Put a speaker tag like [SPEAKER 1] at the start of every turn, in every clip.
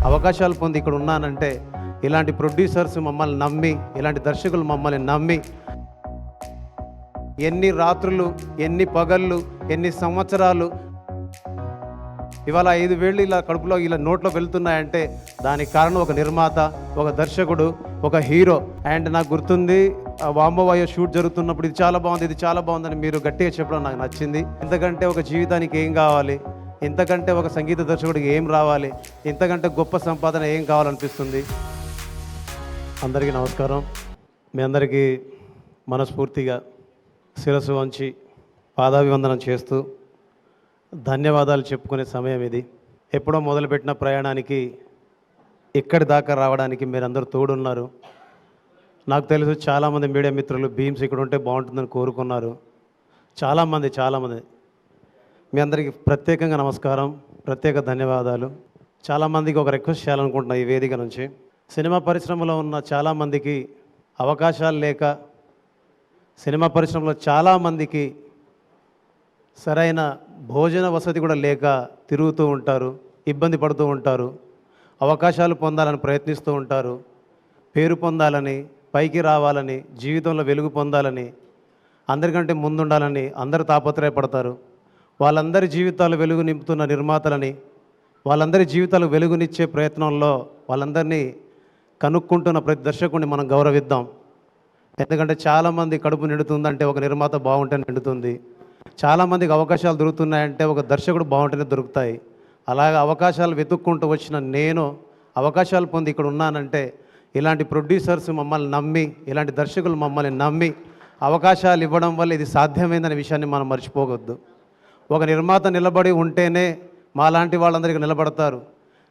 [SPEAKER 1] అవకాశాలు పొంది ఇక్కడ ఉన్నానంటే ఇలాంటి ప్రొడ్యూసర్స్ మమ్మల్ని నమ్మి, ఇలాంటి దర్శకులు మమ్మల్ని నమ్మి ఎన్ని రాత్రులు, ఎన్ని పగళ్ళు, ఎన్ని సంవత్సరాలు ఇవాళ 5 వేళ్ళు ఇలా కడుపులో ఇలా నోట్లో వెళ్తున్నాయంటే దానికి కారణం ఒక నిర్మాత, ఒక దర్శకుడు, ఒక హీరో. అండ్ నాకు గుర్తుంది వాంబోవాయో షూట్ జరుగుతున్నప్పుడు ఇది చాలా బాగుంది, ఇది చాలా బాగుందని మీరు గట్టిగా చెప్పడం నాకు నచ్చింది. ఇంతకంటే ఒక జీవితానికి ఏం కావాలి, ఇంతకంటే ఒక సంగీత దర్శకుడికి ఏం రావాలి, ఇంతకంటే గొప్ప సంపాదన ఏం కావాలనిపిస్తుంది. అందరికీ నమస్కారం. మీ అందరికీ మనస్ఫూర్తిగా శిరస్సు వంచి పాదాభివందనం చేస్తూ ధన్యవాదాలు చెప్పుకునే సమయం ఇది. ఎప్పుడో మొదలుపెట్టిన ప్రయాణానికి ఇక్కడి దాకా రావడానికి మీరందరూ తోడున్నారు. నాకు తెలుసు చాలామంది మీడియా మిత్రులు భీమ్స్ ఇక్కడ ఉంటే బాగుంటుందని కోరుకున్నారు. చాలామంది మీ అందరికీ ప్రత్యేకంగా నమస్కారం, ప్రత్యేక ధన్యవాదాలు. చాలామందికి ఒక రిక్వెస్ట్ చేయాలనుకుంటున్నా ఈ వేదిక నుంచి. సినిమా పరిశ్రమలో ఉన్న చాలామందికి అవకాశాలు లేక, సినిమా పరిశ్రమలో చాలామందికి సరైన భోజన వసతి కూడా లేక తిరుగుతూ ఉంటారు, ఇబ్బంది పడుతూ ఉంటారు, అవకాశాలు పొందాలని ప్రయత్నిస్తూ ఉంటారు, పేరు పొందాలని, పైకి రావాలని, జీవితంలో వెలుగు పొందాలని, అందరికంటే ముందుండాలని అందరూ తాపత్రయపడతారు. వాళ్ళందరి జీవితాలు వెలుగు నింపుతున్న నిర్మాతలని, వాళ్ళందరి జీవితాలు వెలుగునిచ్చే ప్రయత్నంలో వాళ్ళందరినీ కనుక్కుంటున్న ప్రతి దర్శకుడిని మనం గౌరవిద్దాం. ఎందుకంటే చాలామంది కడుపు నిండుతుందంటే ఒక నిర్మాత బాగుంటే నిండుతుంది. చాలామందికి అవకాశాలు దొరుకుతున్నాయంటే ఒక దర్శకుడు బాగుంటేనే దొరుకుతాయి. అలాగే అవకాశాలు వెతుక్కుంటూ వచ్చిన నేను అవకాశాలు పొంది ఇక్కడ ఉన్నానంటే ఇలాంటి ప్రొడ్యూసర్స్ మమ్మల్ని నమ్మి, ఇలాంటి దర్శకులు మమ్మల్ని నమ్మి అవకాశాలు ఇవ్వడం వల్ల ఇది సాధ్యమైందనే విషయాన్ని మనం మర్చిపోవద్దు. ఒక నిర్మాత నిలబడి ఉంటేనే మాలాంటి వాళ్ళందరికీ నిలబడతారు.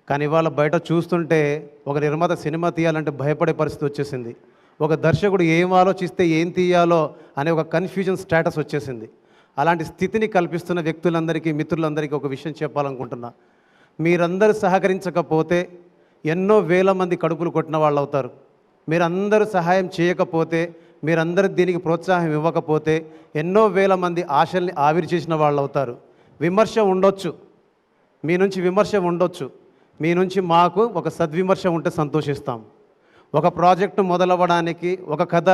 [SPEAKER 1] కానీ ఇవాళ బయట చూస్తుంటే ఒక నిర్మాత సినిమా తీయాలంటే భయపడే పరిస్థితి వచ్చేసింది. ఒక దర్శకుడు ఏం ఆలోచిస్తే ఏం తీయాలో అనే ఒక కన్ఫ్యూజన్ స్టేటస్ వచ్చేసింది. అలాంటి స్థితిని కల్పిస్తున్న వ్యక్తులందరికీ, మిత్రులందరికీ ఒక విషయం చెప్పాలనుకుంటున్నా. మీరందరూ సహకరించకపోతే ఎన్నో వేల మంది కడుపులు కొట్టిన వాళ్ళు అవుతారు. మీరందరూ సహాయం చేయకపోతే, మీరందరూ దీనికి ప్రోత్సాహం ఇవ్వకపోతే ఎన్నో వేల మంది ఆశల్ని ఆవిరి చేసిన వాళ్ళు అవుతారు. విమర్శ ఉండొచ్చు, మీ నుంచి విమర్శ ఉండొచ్చు, మీ నుంచి మాకు ఒక సద్విమర్శ ఉంటే సంతోషిస్తాం. ఒక ప్రాజెక్టు మొదలవ్వడానికి, ఒక కథ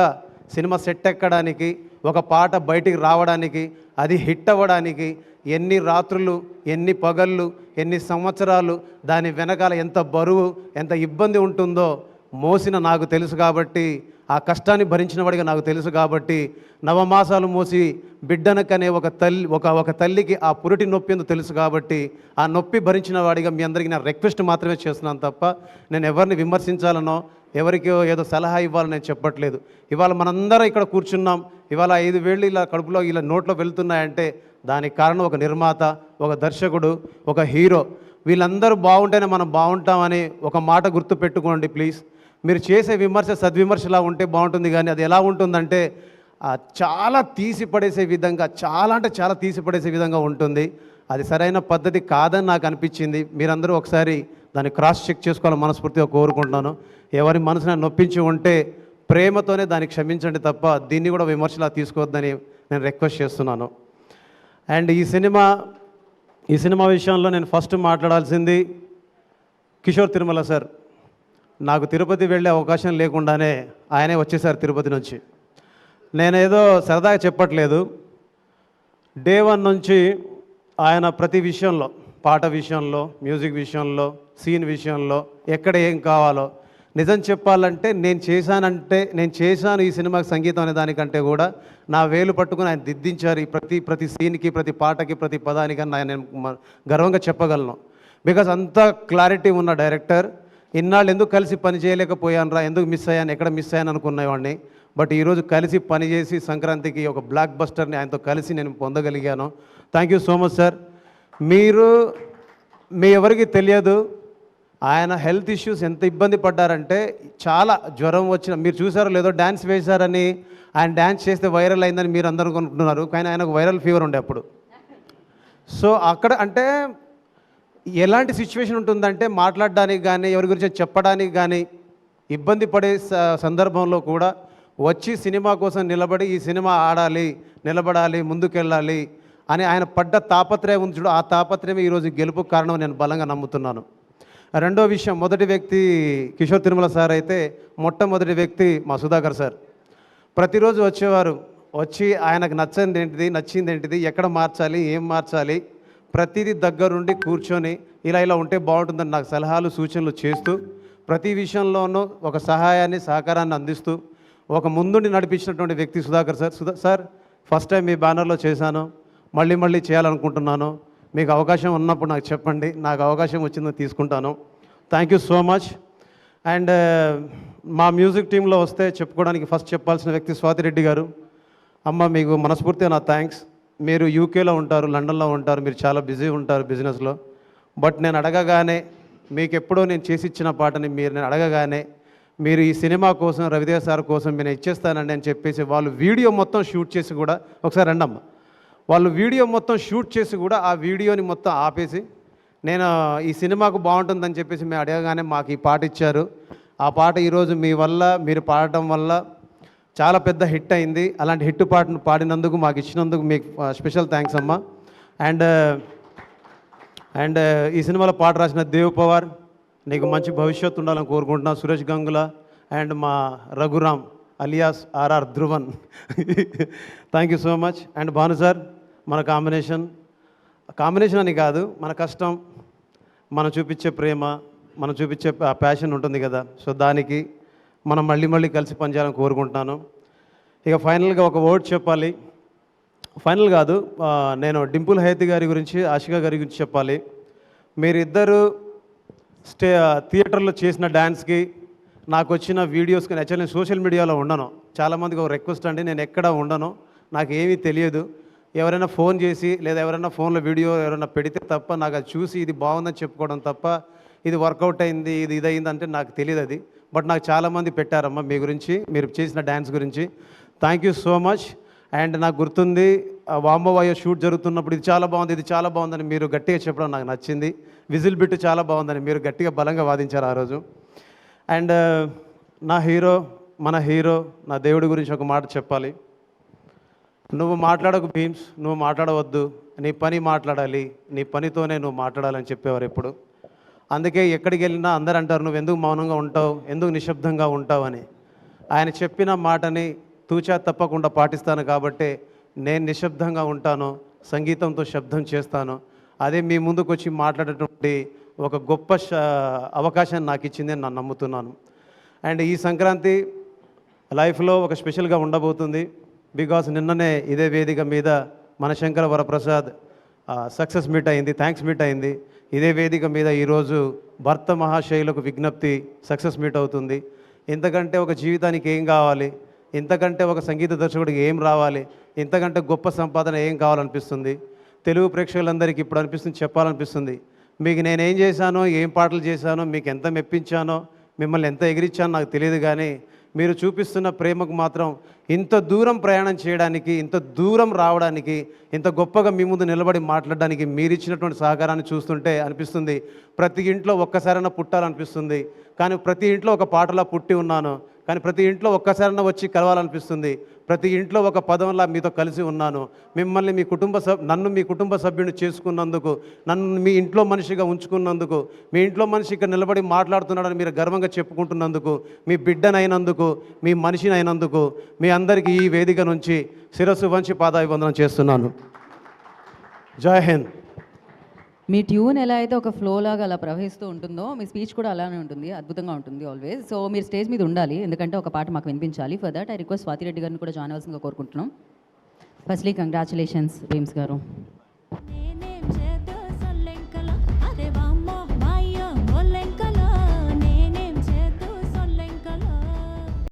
[SPEAKER 1] సినిమా సెట్ ఎక్కడానికి, ఒక పాట బయటికి రావడానికి, అది హిట్ అవ్వడానికి ఎన్ని రాత్రులు, ఎన్ని పగళ్ళు, ఎన్ని సంవత్సరాలు, దాని వెనకాల ఎంత బరువు, ఎంత ఇబ్బంది ఉంటుందో మోసిన నాకు తెలుసు. కాబట్టి ఆ కష్టాన్ని భరించిన వాడిగా నాకు తెలుసు. కాబట్టి నవమాసాలు మోసి బిడ్డనకనే ఒక తల్లికి ఆ పురిటి నొప్పి ఎందుకు తెలుసు. కాబట్టి ఆ నొప్పి భరించిన వాడిగా మీ అందరికీ నా రిక్వెస్ట్ మాత్రమే చేస్తున్నాను తప్ప నేను ఎవరిని విమర్శించాలనో, ఎవరికి ఏదో సలహా ఇవ్వాలని నేను చెప్పట్లేదు. ఇవాళ మనందరం ఇక్కడ కూర్చున్నాం. ఇవాళ 5 వేళ్ళు ఇలా కడుపులో ఇలా నోట్లో వెళ్తున్నాయంటే దానికి కారణం ఒక నిర్మాత, ఒక దర్శకుడు, ఒక హీరో. వీళ్ళందరూ బాగుంటేనే మనం బాగుంటామని ఒక మాట గుర్తు పెట్టుకోండి ప్లీజ్. మీరు చేసే విమర్శ సద్విమర్శలా ఉంటే బాగుంటుంది. కానీ అది ఎలా ఉంటుందంటే చాలా తీసిపడేసే విధంగా, చాలా తీసిపడేసే విధంగా ఉంటుంది. అది సరైన పద్ధతి కాదని నాకు అనిపించింది. మీరందరూ ఒకసారి దాన్ని క్రాస్ చెక్ చేసుకోవాలని మనస్ఫూర్తిగా కోరుకుంటున్నాను. ఎవరి మనసుని నొప్పించి ఉంటే ప్రేమతోనే దాన్ని క్షమించండి తప్ప దీన్ని కూడా విమర్శలా తీసుకోవద్దని నేను రిక్వెస్ట్ చేస్తున్నాను. అండ్ ఈ సినిమా విషయంలో నేను ఫస్ట్ మాట్లాడాల్సింది కిషోర్ తిరుమల సార్. నాకు తిరుపతి వెళ్ళే అవకాశం లేకుండానే ఆయనే వచ్చేసారు తిరుపతి నుంచి. నేనేదో సరదాగా చెప్పట్లేదు. డే 1 నుంచి ఆయన ప్రతి విషయంలో, పాట విషయంలో, మ్యూజిక్ విషయంలో, సీన్ విషయంలో, ఎక్కడ ఏం కావాలో, నిజం చెప్పాలంటే నేను చేశాను ఈ సినిమాకి సంగీతం అనే దానికంటే కూడా నా వేలు పట్టుకుని ఆయన దిద్దించారు. ఈ ప్రతి సీన్కి, ప్రతి పాటకి, ప్రతి పదానికి నేను గర్వంగా చెప్పగలను. బికాజ్ అంత క్లారిటీ ఉన్న డైరెక్టర్. ఇన్నాళ్ళు ఎందుకు కలిసి పని చేయలేకపోయాను, ఎందుకు మిస్ అయ్యాను, ఎక్కడ మిస్ అయ్యాను అనుకునేవాడిని. బట్ ఈరోజు కలిసి పనిచేసి సంక్రాంతికి ఒక బ్లాక్ బస్టర్ని ఆయనతో కలిసి నేను పొందగలిగాను. Thank you so much sir. మీ ఎవరికి తెలియదు ఆయన హెల్త్ ఇష్యూస్ ఎంత ఇబ్బంది పడ్డారంటే, చాలా జ్వరం వచ్చిన, మీరు చూసారో లేదో డ్యాన్స్ వేశారని, ఆయన డ్యాన్స్ చేస్తే వైరల్ అయిందని మీరు అందరూ అనుకుంటున్నారు. కానీ ఆయనకు వైరల్ ఫీవర్ ఉండే అప్పుడు. సో అక్కడ అంటే ఎలాంటి సిచ్యువేషన్ ఉంటుందంటే మాట్లాడడానికి కానీ, ఎవరి గురించి చెప్పడానికి కానీ ఇబ్బంది పడే సందర్భంలో కూడా వచ్చి సినిమా కోసం నిలబడి ఈ సినిమా ఆడాలి, నిలబడాలి, ముందుకెళ్ళాలి అని ఆయన పడ్డ తాపత్రయం ఉంది చూడు, ఆ తాపత్రయమే ఈరోజు గెలుపుకు కారణం నేను బలంగా నమ్ముతున్నాను. రెండో విషయం, మొదటి వ్యక్తి కిషోర్ తిరుమల సార్ అయితే, మొట్టమొదటి వ్యక్తి మా సుధాకర్ సార్. ప్రతిరోజు వచ్చేవారు, వచ్చి ఆయనకు నచ్చింది ఏంటిది, నచ్చింది ఏంటిది, ఎక్కడ మార్చాలి, ఏం మార్చాలి, ప్రతిదీ దగ్గరుండి కూర్చొని ఇలా ఇలా ఉంటే బాగుంటుందని నాకు సలహాలు సూచనలు చేస్తూ, ప్రతి విషయంలోనూ ఒక సహాయాన్ని సహకారాన్ని అందిస్తూ ఒక ముందుండి నడిపించినటువంటి వ్యక్తి Sudhakar sir. Sir, first time మీ బ్యానర్లో చేశాను, మళ్ళీ మళ్ళీ చేయాలనుకుంటున్నాను, మీకు అవకాశం ఉన్నప్పుడు నాకు చెప్పండి, నాకు అవకాశం వచ్చిందని తీసుకుంటాను. Thank you so much. And మా మ్యూజిక్ టీంలో వస్తే చెప్పుకోవడానికి ఫస్ట్ చెప్పాల్సిన వ్యక్తి స్వాతిరెడ్డి గారు. అమ్మ, మీకు మనస్ఫూర్తిగా నా థ్యాంక్స్. మీరు యూకేలో ఉంటారు, లండన్లో ఉంటారు, మీరు చాలా బిజీ ఉంటారు బిజినెస్లో. బట్ నేను అడగగానే, మీకు ఎప్పుడో నేను చేసి ఇచ్చిన పాటని నేను అడగగానే మీరు ఈ సినిమా కోసం, రవిదేవ్ సార్ కోసం నేను ఇచ్చేస్తానండి అని చెప్పేసి వాళ్ళు వీడియో మొత్తం షూట్ చేసి కూడా, ఒకసారి రండమ్మ, వాళ్ళు వీడియో మొత్తం షూట్ చేసి కూడా ఆ వీడియోని మొత్తం ఆపేసి, నేను ఈ సినిమాకు బాగుంటుందని చెప్పేసి మేము అడగగానే మాకు ఈ పాట ఇచ్చారు. ఆ పాట ఈరోజు మీ వల్ల, మీరు పాడటం వల్ల చాలా పెద్ద హిట్ అయింది. అలాంటి హిట్ పాటను పాడినందుకు, మాకు ఇచ్చినందుకు మీకు స్పెషల్ థ్యాంక్స్ అమ్మ. అండ్ ఈ సినిమాలో పాట రాసిన దేవ్ పవార్, నీకు మంచి భవిష్యత్తు ఉండాలని కోరుకుంటున్నాను. సురేష్ గంగుల అండ్ మా Raghuram alias RR Dhruvan, thank you so much. And Bhanu sir, మన కాంబినేషన్ అని కాదు, మన కష్టం, మనం చూపించే ప్రేమ, మనం చూపించే ప్యాషన్ ఉంటుంది కదా, సో దానికి మనం మళ్ళీ మళ్ళీ కలిసి పనిచేయాలని కోరుకుంటున్నాను. ఇక ఫైనల్గా ఒక వర్డ్ చెప్పాలి. ఫైనల్ కాదు, నేను డింపుల్ హైతి గారి గురించి, ఆషికా గారి గురించి చెప్పాలి. మీరిద్దరు థియేటర్లో చేసిన డ్యాన్స్కి, నాకు వచ్చిన వీడియోస్కి, యాక్చువల్లీ నేను సోషల్ మీడియాలో ఉండను. చాలామందికి ఒక రిక్వెస్ట్ అండి, నేను ఎక్కడ ఉండను, నాకు ఏమీ తెలియదు. ఎవరైనా ఫోన్ చేసి లేదా ఎవరైనా ఫోన్లో వీడియో ఎవరైనా పెడితే తప్ప నాకు అది చూసి ఇది బాగుందని చెప్పుకోవడం తప్ప, ఇది వర్కౌట్ అయింది, ఇది ఇదయింది అంటే నాకు తెలియదు అది. బట్ నాకు చాలామంది పెట్టారమ్మా మీ గురించి, మీరు చేసిన డ్యాన్స్ గురించి. Thank you so much. And నాకు గుర్తుంది, వాంబోవాయో షూట్ జరుగుతున్నప్పుడు ఇది చాలా బాగుంది, ఇది చాలా బాగుందని మీరు గట్టిగా చెప్పడం నాకు నచ్చింది. విజిల్ బిట్ చాలా బాగుందని మీరు గట్టిగా బలంగా వాదించారు ఆ రోజు. అండ్ నా హీరో, మన హీరో, నా దేవుడి గురించి ఒక మాట చెప్పాలి. నువ్వు మాట్లాడకు భీమ్స్, నువ్వు మాట్లాడవద్దు, నీ పని మాట్లాడాలి, నీ పనితోనే నువ్వు మాట్లాడాలని చెప్పేవారు ఎప్పుడు. అందుకే ఎక్కడికి వెళ్ళినా అందరూ అంటారు, నువ్వు ఎందుకు మౌనంగా ఉంటావు, ఎందుకు నిశ్శబ్దంగా ఉంటావు అని. ఆయన చెప్పిన మాటని తూచా తప్పకుండా పాటిస్తాను కాబట్టి నేను నిశ్శబ్దంగా ఉంటాను, సంగీతంతో శబ్దం చేస్తాను. అదే మీ ముందుకు వచ్చి మాట్లాడేటువంటి ఒక గొప్ప అవకాశాన్ని నాకు ఇచ్చింది అని నేను నమ్ముతున్నాను. అండ్ ఈ సంక్రాంతి లైఫ్లో ఒక స్పెషల్గా ఉండబోతుంది. బికాస్ నిన్ననే ఇదే వేదిక మీద మనశంకర వరప్రసాద్ సక్సెస్ మీట్ అయింది, థ్యాంక్స్ మీట్ అయింది. ఇదే వేదిక మీద ఈరోజు భర్త మహాశైలకు విజ్ఞప్తి సక్సెస్ మీట్ అవుతుంది. ఇంతకంటే ఒక జీవితానికి ఏం కావాలి, ఇంతకంటే ఒక సంగీత దర్శకుడికి ఏం రావాలి, ఇంతకంటే గొప్ప సంపాదన ఏం కావాలనిపిస్తుంది. తెలుగు ప్రేక్షకులందరికీ ఇప్పుడు అనిపిస్తుంది, చెప్పాలనిపిస్తుంది. మీకు నేనేం చేశానో, ఏం పాటలు చేశానో, మీకు ఎంత మెప్పించానో, మిమ్మల్ని ఎంత ఎగిరించానో నాకు తెలియదు, కానీ మీరు చూపిస్తున్న ప్రేమకు మాత్రం ఇంత దూరం ప్రయాణం చేయడానికి, ఇంత దూరం రావడానికి, ఇంత గొప్పగా మీ ముందు నిలబడి మాట్లాడడానికి మీరు ఇచ్చినటువంటి సహకారాన్ని చూస్తుంటే అనిపిస్తుంది ప్రతి ఇంట్లో ఒక్కసారైనా పుట్టాలనిపిస్తుంది. కానీ ప్రతి ఇంట్లో ఒక పాటలా పుట్టి ఉన్నాను, కానీ ప్రతి ఇంట్లో ఒక్కసారైనా వచ్చి కలవాలనిపిస్తుంది. ప్రతి ఇంట్లో ఒక పదంలా మీతో కలిసి ఉన్నాను. మిమ్మల్ని నన్ను మీ కుటుంబ సభ్యుని చేసుకున్నందుకు, నన్ను మీ ఇంట్లో మనిషిగా ఉంచుకున్నందుకు, మీ ఇంట్లో మనిషి ఇక్కడ నిలబడి మాట్లాడుతున్నాడని మీరు గర్వంగా చెప్పుకుంటున్నందుకు, మీ బిడ్డనైనందుకు, మీ మనిషిని అయినందుకు మీ అందరికీ ఈ వేదిక నుంచి శిరస్సు వంచి పాదాభివందనం చేస్తున్నాను. జై హింద్.
[SPEAKER 2] మీ ట్యూన్ ఎలా అయితే ఒక ఫ్లో లాగా అలా ప్రవహిస్తూ ఉంటుందో, మీ స్పీచ్ కూడా అలానే ఉంటుంది, అద్భుతంగా ఉంటుంది ఆల్వేస్. సో మీరు స్టేజ్ మీద ఉండాలి, ఎందుకంటే ఒక పాట మాకు వినిపించాలి. For that I request Swathi Reddy గారిని కూడా జాయిన్ అవ్వాల్సిందిగా కోరుకుంటున్నాం. ఫస్ట్లీ కంగ్రాచులేషన్స్ భీమ్స్ గారు.